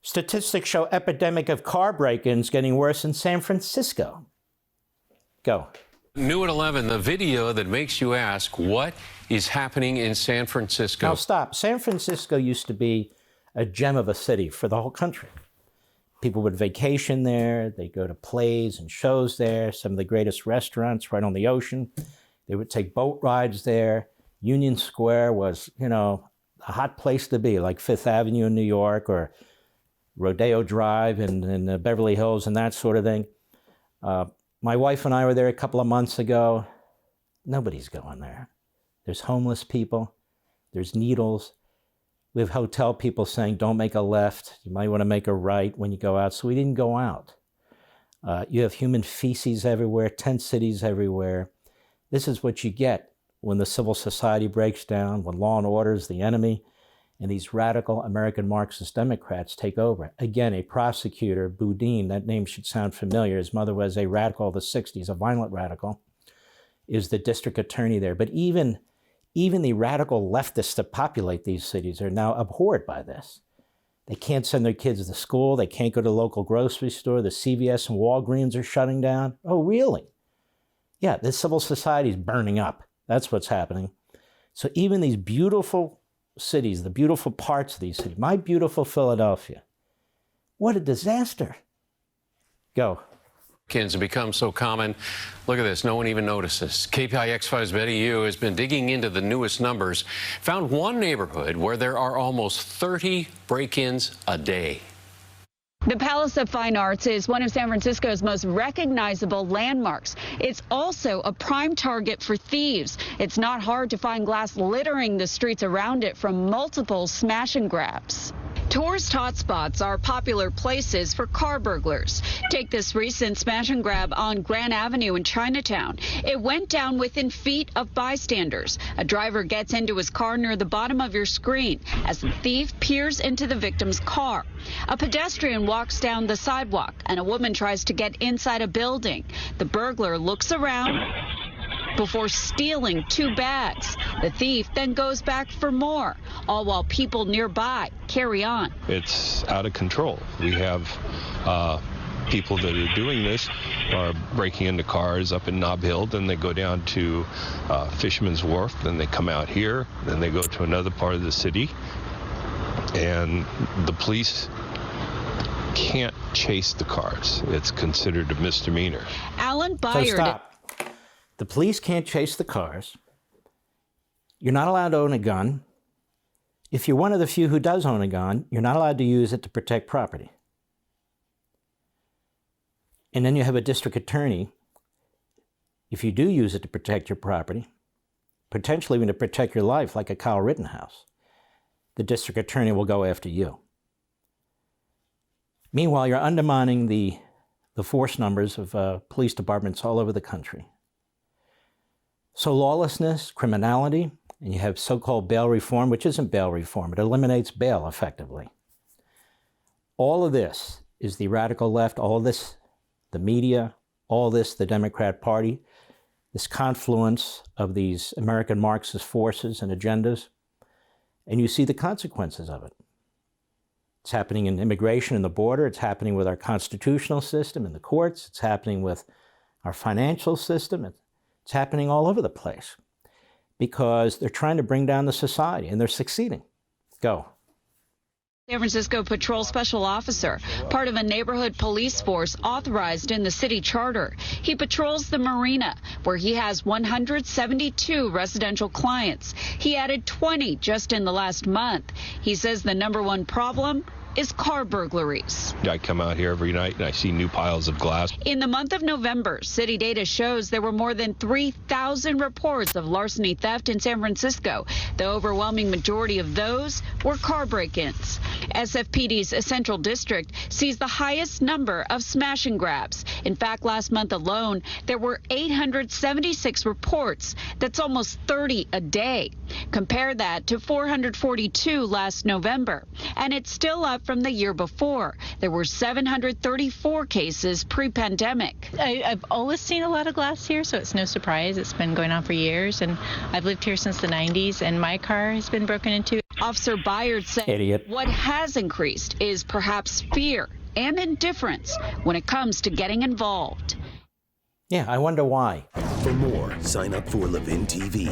Statistics show epidemic of car break-ins getting worse in San Francisco. Go. New at 11, the video that makes you ask, what is happening in San Francisco? Now stop. San Francisco used to be a gem of a city for the whole country. People would vacation there. They'd go to plays and shows there. Some of the greatest restaurants right on the ocean. They would take boat rides there. Union Square was, a hot place to be, like Fifth Avenue in New York or Rodeo Drive in Beverly Hills and that sort of thing. My wife and I were there a couple of months ago. Nobody's going there. There's homeless people. There's needles. We have hotel people saying, don't make a left. You might want to make a right when you go out. So we didn't go out. You have human feces everywhere, tent cities everywhere. This is what you get when the civil society breaks down, when law and order is the enemy, and these radical American Marxist Democrats take over. Again, a prosecutor, Boudin, that name should sound familiar. His mother was a radical of the 60s, a violent radical, is the district attorney there. But even the radical leftists that populate these cities are now abhorred by this. They can't send their kids to school. They can't go to the local grocery store. The CVS and Walgreens are shutting down. Oh, really? Yeah, the civil society is burning up. That's what's happening. So even these beautiful cities, the beautiful parts of these cities, my beautiful Philadelphia, what a disaster. Go. Kids have become so common. Look at this. No one even notices. KPIX5's Betty Yu has been digging into the newest numbers, found one neighborhood where there are almost 30 break-ins a day. The Palace of Fine Arts is one of San Francisco's most recognizable landmarks. It's also a prime target for thieves. It's not hard to find glass littering the streets around it from multiple smash and grabs. Tourist hotspots are popular places for car burglars. Take this recent smash and grab on Grand Avenue in Chinatown. It went down within feet of bystanders. A driver gets into his car near the bottom of your screen as the thief peers into the victim's car. A pedestrian walks down the sidewalk and a woman tries to get inside a building. The burglar looks around before stealing 2 bags. The thief then goes back for more, all while people nearby carry on. It's out of control. We have people that are doing this are breaking into cars up in Nob Hill, then they go down to Fisherman's Wharf, then they come out here, then they go to another part of the city, and the police can't chase the cars. It's considered a misdemeanor. Alan Byard. So stop. The police can't chase the cars. You're not allowed to own a gun. If you're one of the few who does own a gun, you're not allowed to use it to protect property. And then you have a district attorney, if you do use it to protect your property, potentially even to protect your life, like a Kyle Rittenhouse, the district attorney will go after you. Meanwhile, you're undermining the force numbers of police departments all over the country. So lawlessness, criminality, and you have so-called bail reform, which isn't bail reform. It eliminates bail effectively. All of this is the radical left, all of this, the media, all of this, the Democrat Party, this confluence of these American Marxist forces and agendas, and you see the consequences of it. It's happening in immigration and the border. It's happening with our constitutional system and the courts. It's happening with our financial system. It's happening all over the place because they're trying to bring down the society, and they're succeeding. Go. San Francisco Patrol Special Officer, part of a neighborhood police force authorized in the city charter. He patrols the marina, where he has 172 residential clients. He added 20 just in the last month. He says the #1 problem is car burglaries. I come out here every night and I see new piles of glass. In the month of November, city data shows there were more than 3,000 reports of larceny theft in San Francisco. The overwhelming majority of those were car break-ins. SFPD's Central District sees the highest number of smash and grabs. In fact, last month alone, there were 876 reports. That's almost 30 a day. Compare that to 442 last November. And it's still up from the year before. There were 734 cases pre-pandemic. I've always seen a lot of glass here, so it's no surprise. It's been going on for years, and I've lived here since the 90s, and my car has been broken into. Officer Byard said Idiot. what has increased is perhaps fear and indifference when it comes to getting involved. Yeah, I wonder why. For more, sign up for Levin TV.